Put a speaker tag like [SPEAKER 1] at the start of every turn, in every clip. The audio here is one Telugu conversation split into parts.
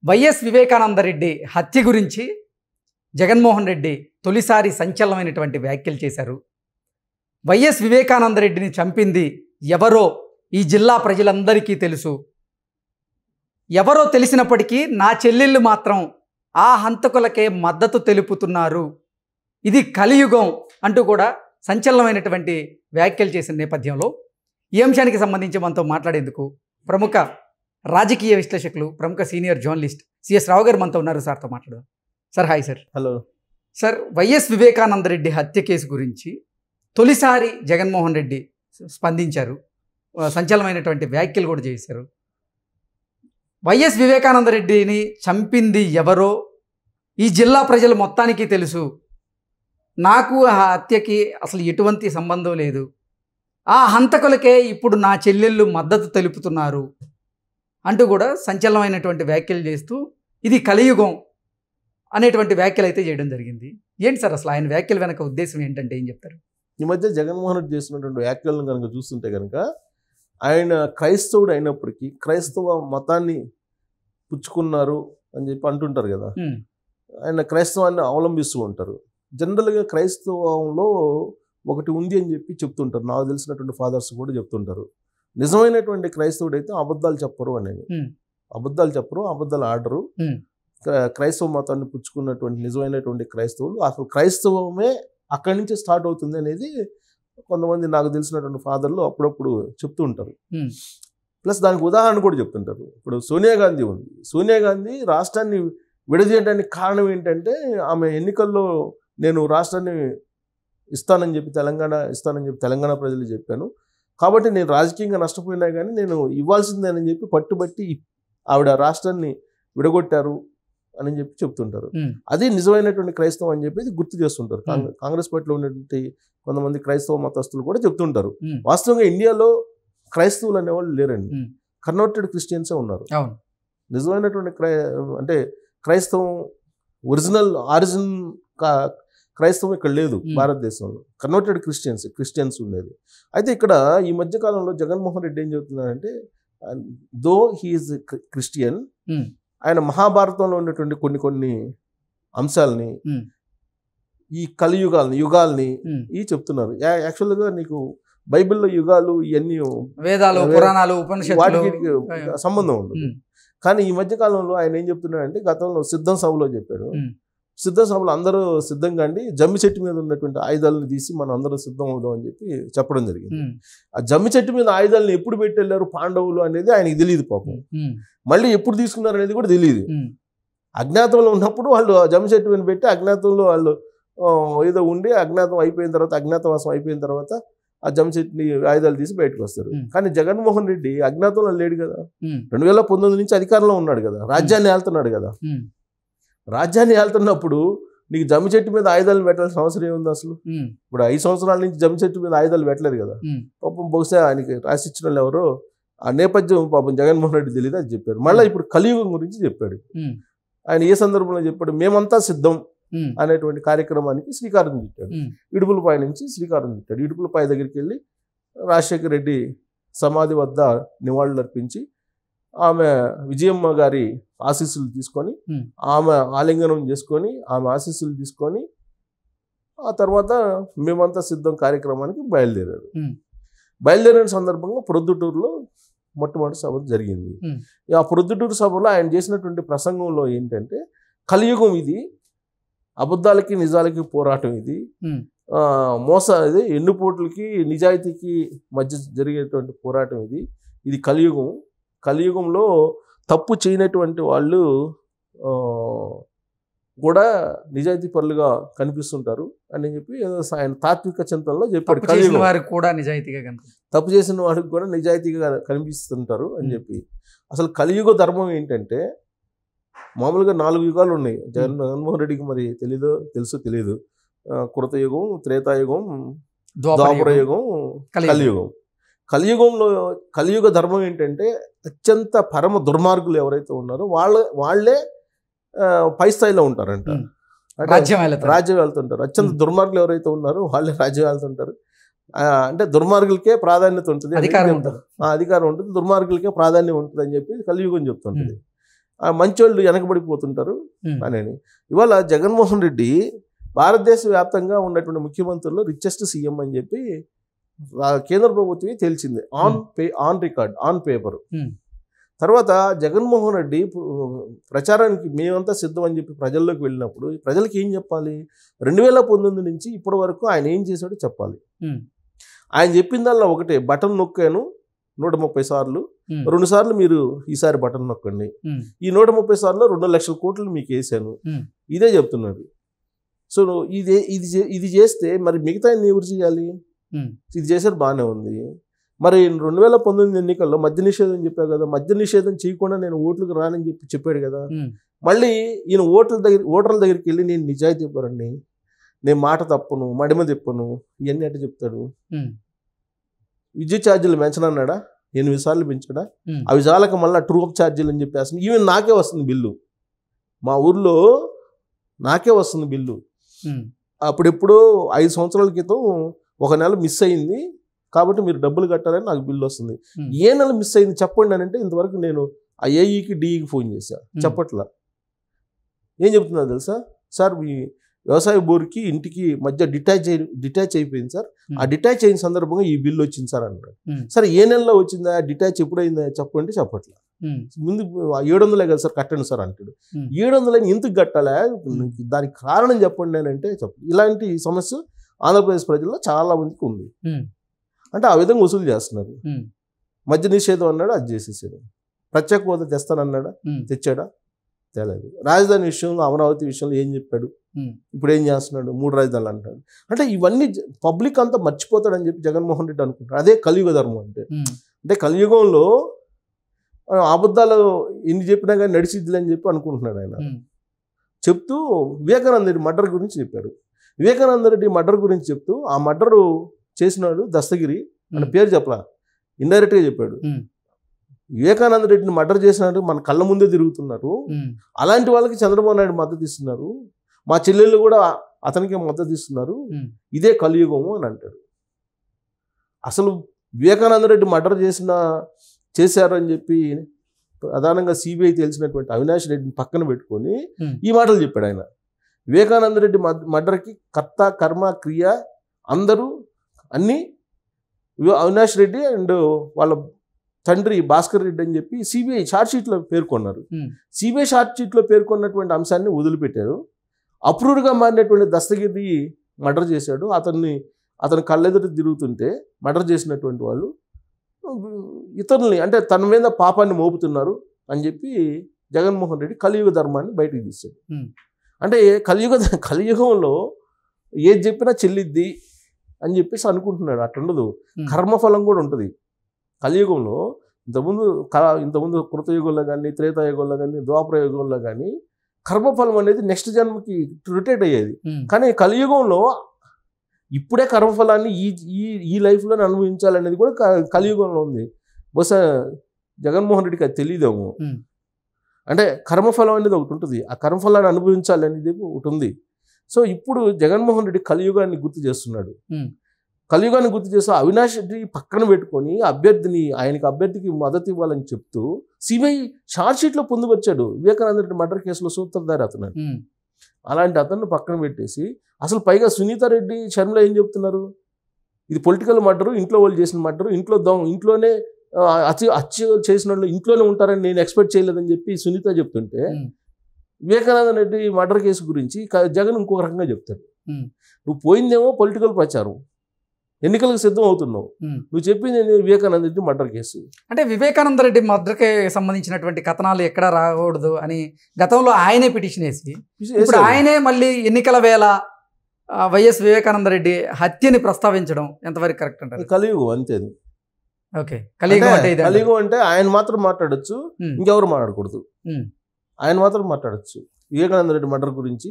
[SPEAKER 1] వైఎస్ వివేకానందరెడ్డి హత్య గురించి జగన్మోహన్ రెడ్డి తొలిసారి సంచలనమైనటువంటి వ్యాఖ్యలు చేశారు. వైఎస్ వివేకానందరెడ్డిని చంపింది ఎవరో ఈ జిల్లా ప్రజలందరికీ తెలుసు. ఎవరో తెలిసినప్పటికీ నా చెల్లెళ్ళు మాత్రం ఆ హంతకులకే మద్దతు తెలుపుతున్నారు. ఇది కలియుగం అంటూ కూడా సంచలనమైనటువంటి వ్యాఖ్యలు చేసిన నేపథ్యంలో ఈ అంశానికి సంబంధించి మనతో మాట్లాడేందుకు ప్రముఖ రాజకీయ విశ్లేషకులు, ప్రముఖ సీనియర్ జర్నలిస్ట్ సిఎస్ రావు గారు మనతో ఉన్నారు. సార్తో మాట్లాడదాం. Sir, hi sir.
[SPEAKER 2] Hello
[SPEAKER 1] sir, YS Vivekananda Reddy హత్య కేసు గురించి తొలిసారి జగన్మోహన్ రెడ్డి స్పందించారు. సంచలనమైనటువంటి వ్యాఖ్యలు కూడా చేశారు. వైఎస్ వివేకానందరెడ్డిని చంపింది ఎవరో ఈ జిల్లా ప్రజలు మొత్తానికి తెలుసు. నాకు ఆ హత్యకి అసలు ఎటువంటి సంబంధం లేదు. ఆ హంతకులకే ఇప్పుడు నా చెల్లెళ్ళు మద్దతు తెలుపుతున్నారు అంటూ కూడా సంచలనమైనటువంటి వ్యాఖ్యలు చేస్తూ ఇది కలియుగం అనేటువంటి వ్యాఖ్యలు అయితే చేయడం జరిగింది. ఏంటి సార్ అసలు ఆయన వ్యాఖ్యల వెనక ఉద్దేశం ఏంటంటే ఏం చెప్తారు?
[SPEAKER 2] ఈ మధ్య జగన్మోహన్ రెడ్డి చేసినటువంటి వ్యాఖ్యలను కనుక చూస్తుంటే కనుక ఆయన క్రైస్తవుడు అయినప్పటికీ క్రైస్తవ మతాన్ని పుచ్చుకున్నారు అని చెప్పి అంటుంటారు కదా. ఆయన క్రైస్తవాన్ని అవలంబిస్తూ ఉంటారు. జనరల్గా క్రైస్తవంలో ఒకటి ఉంది అని చెప్పి చెప్తుంటారు. నాకు తెలిసినటువంటి ఫాదర్స్ కూడా చెప్తుంటారు. నిజమైనటువంటి క్రైస్తవుడు అయితే అబద్ధాలు చెప్పరు అనేది. అబద్ధాలు చెప్పరు, అబద్ధాలు ఆడరు. క్రైస్తవ మతాన్ని పుచ్చుకున్నటువంటి నిజమైనటువంటి క్రైస్తవులు అసలు క్రైస్తవమే అక్కడి నుంచి స్టార్ట్ అవుతుంది అనేది కొంతమంది నాకు తెలిసినటువంటి ఫాదర్లు అప్పుడప్పుడు చెప్తూ ఉంటారు. ప్లస్ దానికి ఉదాహరణ కూడా చెప్తుంటారు. ఇప్పుడు సోనియా గాంధీ ఉంది. సోనియా గాంధీ రాష్ట్రాన్ని విడదీయడానికి కారణం ఏంటంటే ఆమె ఎన్నికల్లో నేను రాష్ట్రాన్ని ఇస్తానని చెప్పి తెలంగాణ ప్రజలు చెప్పాను, కాబట్టి నేను రాజకీయంగా నష్టపోయినా కానీ నేను ఇవ్వాల్సిందేనని చెప్పి పట్టుబట్టి ఆవిడ రాష్ట్రాన్ని విడగొట్టారు అని చెప్పి చెప్తుంటారు. అది నిజమైనటువంటి క్రైస్తవం అని చెప్పి గుర్తు చేస్తుంటారు. కాంగ్రెస్ పార్టీలో ఉన్నటువంటి కొంతమంది క్రైస్తవ మతస్థులు కూడా చెప్తుంటారు. వాస్తవంగా ఇండియాలో క్రైస్తవులు అనేవాళ్ళు లేరండి. కన్వర్టెడ్ క్రిస్టియన్సే ఉన్నారు. నిజమైనటువంటి అంటే క్రైస్తవం ఆరిజిన్ క్రైస్తవం ఇక్కడ లేదు భారతదేశంలో. కన్వర్టెడ్ క్రిస్టియన్స్ ఉండేది. అయితే ఇక్కడ ఈ మధ్యకాలంలో జగన్మోహన్ రెడ్డి ఏం చెబుతున్నారంటే, దో హీఈస్ క్రిస్టియన్, ఆయన మహాభారతంలో ఉన్నటువంటి కొన్ని అంశాలని, ఈ యుగాల్ని ఈ చెప్తున్నారు. యాక్చువల్గా నీకు బైబిల్లో యుగాలు ఇవన్నీ
[SPEAKER 1] వేదాలు, పురాణాలు, ఉపనిషత్తులు
[SPEAKER 2] వాటికి సంబంధం ఉండదు. కానీ ఈ మధ్య కాలంలో ఆయన ఏం చెప్తున్నాడంటే, గతంలో సిద్ధం సభలో చెప్పాడు. సిద్ధం సభలో అందరూ సిద్ధంగా అండి, జమ్మి చెట్టు మీద ఉన్నటువంటి ఆయుధాలను తీసి మనం అందరూ సిద్ధం అవుదాం అని చెప్పి చెప్పడం జరిగింది. ఆ జమ్మి చెట్టు మీద ఆయుధాలను ఎప్పుడు పెట్టి వెళ్ళారు పాండవులు అనేది ఆయనకి తెలియదు పాపం. మళ్ళీ ఎప్పుడు తీసుకున్నారు అనేది కూడా తెలియదు. అజ్ఞాతంలో ఉన్నప్పుడు వాళ్ళు జమ్మి చెట్టు మీద పెట్టి అజ్ఞాతంలో వాళ్ళు ఏదో ఉండి అజ్ఞాతవాసం అయిపోయిన తర్వాత ఆ జమ్మి చెట్టుని ఆయుధాలు తీసి బయటకు వస్తారు. కానీ జగన్మోహన్ రెడ్డి అజ్ఞాతంలో లేడు కదా. 2019 నుంచి అధికారంలో ఉన్నాడు కదా, రాజ్యాన్ని ఏళ్తున్నాడు కదా. రాజ్యాన్ని ఏళ్తున్నప్పుడు నీకు జమ్మి చెట్టు మీద ఆయుధాలు పెట్టాల్సిన అవసరం ఏముంది అసలు? ఇప్పుడు 5 సంవత్సరాల నుంచి జమ్మి చెట్టు మీద ఆయుధాలు పెట్టలేదు కదా. పాపం బహుశా ఆయనకి రాసిచ్చిన వాళ్ళు ఎవరో ఆ నేపథ్యం పాపం జగన్మోహన్ రెడ్డి తెలియదు, అది చెప్పారు. మళ్ళీ ఇప్పుడు కలియుగం గురించి చెప్పాడు. ఆయన ఏ సందర్భంలో చెప్పాడు? మేమంతా సిద్ధం అనేటువంటి కార్యక్రమానికి శ్రీకారం చుట్టాడు. ఇడుపులపాయ నుంచి శ్రీకారం చుట్టాడు. ఇడుపులపాయ దగ్గరికి వెళ్ళి రాజశేఖర రెడ్డి సమాధి వద్ద నివాళులు అర్పించి ఆమె విజయమ్మ గారి ఆశీస్సులు తీసుకొని, ఆమె ఆలింగనం చేసుకొని, ఆమె ఆశీస్సులు తీసుకొని ఆ తర్వాత మేమంతా సిద్ధం కార్యక్రమానికి బయలుదేరారు. బయలుదేరిన సందర్భంగా ప్రొద్దుటూరులో మొట్టమొదటి సభ జరిగింది. ఆ ప్రొద్దుటూరు సభలో ఆయన చేసినటువంటి ప్రసంగంలో ఏంటంటే, కలియుగం ఇది, అబద్ధాలకి నిజాలకి పోరాటం ఇది, ఇది ఎన్నుపోట్లకి నిజాయితీకి మధ్య జరిగేటువంటి పోరాటం ఇది కలియుగం. కలియుగంలో తప్పు చేయనటువంటి వాళ్ళు కూడా నిజాయితీ పరులుగా కనిపిస్తుంటారు అని చెప్పి ఆయన తాత్విక చింతనలో చెప్పాడు.
[SPEAKER 1] తప్పు చేసిన వారికి కూడా
[SPEAKER 2] నిజాయితీగా కనిపిస్తుంటారు అని చెప్పి. అసలు కలియుగ ధర్మం ఏంటంటే, మామూలుగా 4 యుగాలు ఉన్నాయి. జగన్మోహన్ రెడ్డికి మరి తెలుసో తెలియదు. కృతయుగం, త్రేతాయుగం, ద్వాపరయుగం, కలియుగం. కలియుగ ధర్మం ఏంటంటే, అత్యంత పరమ దుర్మార్గులు ఎవరైతే ఉన్నారో వాళ్ళే పై స్థాయిలో ఉంటారంట. రాజ్యం వెళ్తుంటారు. అత్యంత దుర్మార్గులు ఎవరైతే ఉన్నారో వాళ్ళే రాజ్యం వెళ్తుంటారు. అంటే దుర్మార్గులకే ప్రాధాన్యత ఉంటుంది, అధికారం ఉంటుంది, దుర్మార్గులకే ప్రాధాన్యం ఉంటుంది అని చెప్పి కలియుగం చెప్తుంటుంది. మంచోళ్ళు వెనకబడిపోతుంటారు అని. ఇవాళ జగన్మోహన్ రెడ్డి భారతదేశ వ్యాప్తంగా ఉన్నటువంటి ముఖ్యమంత్రుల్లో రిచెస్ట్ సీఎం అని చెప్పి కేంద్ర ప్రభుత్వమే తేల్చింది, ఆన్ రికార్డ్, ఆన్ పేపర్. తర్వాత జగన్మోహన్ రెడ్డి ప్రచారానికి మేమంతా సిద్ధం అని చెప్పి ప్రజల్లోకి వెళ్ళినప్పుడు ప్రజలకు ఏం చెప్పాలి? 2019 నుంచి ఇప్పటి వరకు ఆయన ఏం చేశాడో చెప్పాలి. ఆయన చెప్పిందల్లా ఒకటే, బటన్ నొక్కాను 130 సార్లు, 2 సార్లు మీరు ఈసారి బటన్ నొక్కండి, ఈ 130 సార్లు 2 లక్షల కోట్లు మీకు వేసాను, ఇదే చెప్తున్నాడు. సో ఇది చేస్తే మరి మిగతా ఎవరు చేయాలి? ఇది చేశారు, బాగానే ఉంది. మరి 2019 ఎన్నికల్లో మద్య నిషేధం చెప్పావు కదా, మద్య నిషేధం చేయకుండా నేను ఓట్లకు రానని చెప్పాడు కదా. మళ్ళీ ఈయన ఓటర్ల దగ్గరికి వెళ్ళి నేను నిజాయితీ పరండి, నేను మాట తప్పను, మడిమ తిప్పను, ఇవన్నీ అంటే చెప్తాడు. విద్యుత్ ఛార్జీలు పెంచనన్నాడా? 8 సార్లు పెంచాడా? అవి చాలక మళ్ళీ ట్రూ అప్ ఛార్జీలు అని చెప్పేసి ఈవెన్ నాకే వస్తుంది బిల్లు, మా ఊర్లో నాకే వస్తుంది బిల్లు. అప్పుడెప్పుడో 5 సంవత్సరాల క్రితం ఒక నెల మిస్ అయింది కాబట్టి మీరు డబ్బులు కట్టాలని నాకు బిల్లు వస్తుంది. ఏ నెల మిస్ అయింది చెప్పండి అని అంటే ఇంతవరకు నేను ఆ ఏఈకి డిఈకి ఫోన్ చేశా, చెప్పట్లా. ఏం చెప్తున్నా తెలుసా సార్, మీ వ్యవసాయ బోర్కి ఇంటికి మధ్య డిటాచ్ అయిపోయింది సార్, ఆ డిటాచ్ అయిన సందర్భంగా ఈ బిల్లు వచ్చింది సార్ అన్నాడు. సరే ఏ నెలలో వచ్చిందా, డిటాచ్ ఎప్పుడైందా చెప్పండి, చెప్పట్లా. ముందు 700 కదా సార్ కట్టండి సార్ అంటాడు. 700 ఎందుకు కట్టాలా, దానికి కారణం చెప్పండి అని అంటే చెప్పండి. ఇలాంటి సమస్య ఆంధ్రప్రదేశ్ ప్రజల్లో చాలా మందికి ఉంది. అంటే ఆ విధంగా వసూలు చేస్తున్నారు. మద్య నిషేధం అన్నాడు, అది చేసేసాడు. ప్రత్యేక హోదా తెస్తానన్నాడా, తెచ్చాడా? తేలేదు. రాజధాని విషయంలో, అమరావతి విషయంలో ఏం చెప్పాడు? ఇప్పుడు ఏం చేస్తున్నాడు? 3 రాజధానులు అంటాడు. అంటే ఇవన్నీ పబ్లిక్ అంతా మర్చిపోతాడని చెప్పి జగన్మోహన్ రెడ్డి అనుకుంటాడు. అదే కలియుగ ధర్మం అంటే కలియుగంలో అబద్ధాలు ఎన్ని చెప్పినా కానీ నడిచిద్దులు అని చెప్పి అనుకుంటున్నాడు ఆయన. చెప్తూ వివేకానంద రెడ్డి మర్డర్ గురించి చెప్పాడు. వివేకానంద రెడ్డి మర్డర్ గురించి చెప్తూ ఆ మర్డరు చేసినాడు దస్తగిరి అని పేరు చెప్పలా, ఇండైరెక్ట్గా చెప్పాడు. వివేకానంద రెడ్డిని మర్డర్ చేసినాడు, మన కళ్ళ ముందే తిరుగుతున్నారు. అలాంటి వాళ్ళకి చంద్రబాబు నాయుడు మద్దతు ఇస్తున్నారు, మా చెల్లెళ్ళు కూడా అతనికి మద్దతు ఇస్తున్నారు, ఇదే కలియుగము అని అంటాడు. అసలు వివేకానంద రెడ్డి మర్డర్ చేశారు అని చెప్పి ప్రధానంగా సిబిఐ తెలిసినటువంటి అవినాష్ రెడ్డిని పక్కన పెట్టుకొని ఈ మాటలు చెప్పాడు ఆయన. వివేకానంద రెడ్డి మర్డర్కి కర్త కర్మ క్రియ అందరూ అన్నీ అవినాష్ రెడ్డి అండ్ వాళ్ళ తండ్రి భాస్కర్ రెడ్డి అని చెప్పి సిబిఐ ఛార్జ్షీట్లో పేర్కొన్నారు. సిబిఐ ఛార్జ్షీట్లో పేర్కొన్నటువంటి అంశాన్ని వదిలిపెట్టారు. అప్రూవ్డ్గా మారినటువంటి దస్తగిరి మర్డర్ చేశాడు, అతని కళ్ళెదుట తిరుగుతుంటే మర్డర్ చేసినటువంటి వాళ్ళు ఇతరుల్ని అంటే తన మీద పాపాన్ని మోపుతున్నారు అని చెప్పి జగన్మోహన్ రెడ్డి కలియుగ ధర్మాన్ని బయటకు తీశాడు. అంటే కలియుగంలో ఏది చెప్పినా చెల్లిద్ది అని అనుకుంటున్నాడు. అట్లుండదు, కర్మఫలం కూడా ఉంటుంది కలియుగంలో. ఇంతకుముందు కృతయుగంలో కానీ, త్రేతాయుగంలో కానీ, ద్వాపరయుగంలో కానీ కర్మఫలం అనేది నెక్స్ట్ జన్మకి రొటేట్ అయ్యేది. కానీ కలియుగంలో ఇప్పుడే కర్మఫలాన్ని ఈ లైఫ్లోనే అనుభవించాలనేది కూడా కలియుగంలో ఉంది. బహుశా జగన్మోహన్ రెడ్డికి అది తెలియదేమో. అంటే కర్మఫలం అనేది ఒకటి ఉంటుంది, ఆ కర్మఫలాన్ని అనుభవించాలి అనేది ఒకటి ఉంది. సో ఇప్పుడు జగన్మోహన్ రెడ్డి కలియుగాన్ని గుర్తు చేస్తున్నాడు. కలియుగాన్ని గుర్తు చేస్తూ అవినాష్ రెడ్డి పక్కన పెట్టుకొని ఆయనకి అభ్యర్థికి మద్దతు ఇవ్వాలని చెప్తూ సిబిఐ ఛార్జ్షీట్లో పొందుపరిచాడు. వివేకానంద రెడ్డి మర్డర్ కేసులో సూత్రధారి అతను. అలాంటి అతన్ని పక్కన పెట్టేసి అసలు పైగా సునీతారెడ్డి శర్మల ఏం చెప్తున్నారు, ఇది పొలిటికల్ మర్డరు, ఇంట్లో వాళ్ళు చేసిన మర్డరు, ఇంట్లోనే హత్య చేసిన వాళ్ళు ఇంట్లోనే ఉంటారని నేను ఎక్స్పెక్ట్ చేయలేదని చెప్పి సునీత చెప్తుంటే, వివేకానంద రెడ్డి మర్డర్ కేసు గురించి జగన్ ఇంకొక రకంగా చెప్తాడు. నువ్వు పోయిందేమో పొలిటికల్ ప్రచారం, ఎన్నికలకు సిద్ధం అవుతున్నావు, నువ్వు చెప్పింది వివేకానంద రెడ్డి మర్డర్ కేసు.
[SPEAKER 1] అంటే వివేకానంద రెడ్డి మర్డర్కి సంబంధించినటువంటి కథనాలు ఎక్కడ రాకూడదు అని గతంలో ఆయనే పిటిషన్ వేసి ఇప్పుడు ఆయనే మళ్ళీ ఎన్నికల వేళ వైఎస్ వివేకానంద రెడ్డి హత్యని ప్రస్తావించడం ఎంతవరకు కరెక్ట్ అంటారు?
[SPEAKER 2] కలియుగం అంతే.
[SPEAKER 1] ఓకే, కలియుగం
[SPEAKER 2] అంటే ఆయన మాత్రం మాట్లాడచ్చు, ఇంకెవరు మాట్లాడకూడదు. ఆయన మాత్రం మాట్లాడచ్చు. వివేకానంద రెడ్డి మర్డర్ గురించి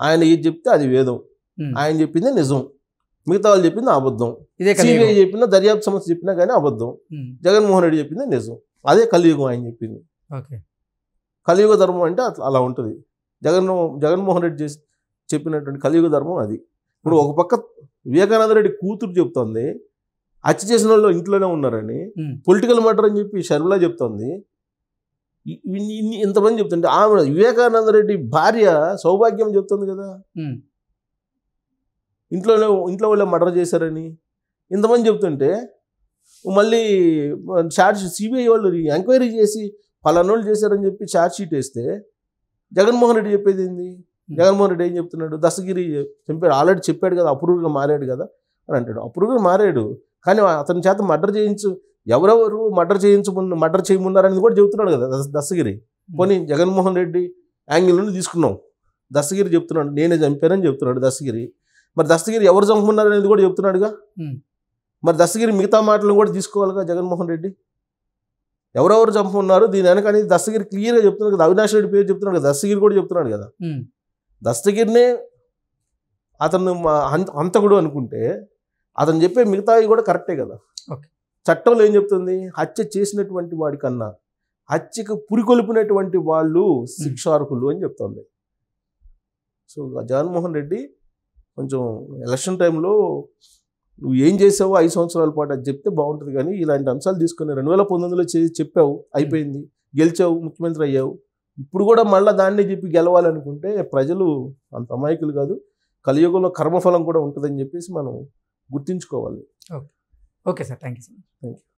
[SPEAKER 2] ఆయన ఏది చెప్తే అది వేదం, ఆయన చెప్పిందే నిజం, మిగతా వాళ్ళు చెప్పింది అబద్ధం. సిబిఐ చెప్పినా, దర్యాప్తు సంస్థ చెప్పినా కానీ అబద్ధం. జగన్మోహన్ రెడ్డి చెప్పిందే నిజం. అదే కలియుగం ఆయన చెప్పింది. కలియుగ ధర్మం అంటే అలా ఉంటుంది. జగన్మోహన్ రెడ్డి చెప్పినటువంటి కలియుగ ధర్మం అది. ఇప్పుడు ఒక పక్క వివేకానంద రెడ్డి కూతురు చెప్తోంది హత్య చేసిన వాళ్ళు ఇంట్లోనే ఉన్నారని, పొలిటికల్ మర్డర్ అని చెప్పి షర్మిలా చెప్తోంది. ఇంతమంది చెప్తుంటే ఆమె వివేకానంద రెడ్డి భార్య సౌభాగ్యం చెప్తుంది కదా, ఇంట్లో వాళ్ళే మర్డర్ చేశారని ఇంతమంది చెప్తుంటే మళ్ళీ సిబిఐ వాళ్ళు ఎంక్వైరీ చేసి పలానోళ్ళు చేశారని చెప్పి ఛార్జ్ షీట్ వేస్తే జగన్మోహన్ రెడ్డి చెప్పేది ఏంది? జగన్మోహన్ రెడ్డి ఏం చెప్తున్నాడు? దస్తగిరి చంపాడు, ఆల్రెడీ చెప్పాడు కదా, అప్రూవ్గా మారాడు కదా అని అంటాడు. అప్రూవ్గా మారాడు, కానీ అతని చేత మర్డర్ ఎవరెవరు మర్డర్ చేయమన్నారని కూడా చెబుతున్నాడు కదా దస్తగిరి. పోనీ జగన్మోహన్ రెడ్డి యాంగిల్ నుండి తీసుకున్నాం, దస్తగిరి చెప్తున్నాడు నేనే చంపానని చెప్తున్నాడు దస్తగిరి. మరి దస్తగిరి ఎవరు చంపుకున్నారు అనేది కూడా చెప్తున్నాడుగా. మరి దస్తగిరి మిగతా మాటలను కూడా తీసుకోవాలిగా జగన్మోహన్ రెడ్డి. ఎవరెవరు చంపుకున్నారు దీని వెనక అనేది దస్తగిరి క్లియర్గా చెప్తున్నాడు కదా. అవినాష్ రెడ్డి పేరు చెప్తున్నాడు కదా, దస్తగిరి కూడా చెప్తున్నాడు కదా. దస్తగిరినే అతను హంతకుడు అనుకుంటే అతను చెప్పే మిగతావి కూడా కరెక్టే కదా. చట్టంలో ఏం చెప్తుంది? హత్య చేసినటువంటి వాడి కన్నా హత్యకు పురికొల్పినటువంటి వాళ్ళు శిక్షార్హులు అని చెప్తుంది. సో జగన్మోహన్ రెడ్డి కొంచెం ఎలక్షన్ టైంలో నువ్వు ఏం చేసావో 5 సంవత్సరాల పాటు అది చెప్తే బాగుంటుంది, కానీ ఇలాంటి అంశాలు తీసుకుని 2019లో చెప్పావు, అయిపోయింది, గెలిచావు, ముఖ్యమంత్రి అయ్యావు. ఇప్పుడు కూడా మళ్ళీ దాన్ని చెప్పి గెలవాలనుకుంటే ప్రజలు అంత అమాయకులు కాదు. కలియుగంలో కర్మఫలం కూడా ఉంటుందని చెప్పేసి మనం గుర్తించుకోవాలి.
[SPEAKER 1] Okay sir, thank you sir.
[SPEAKER 2] Thank you.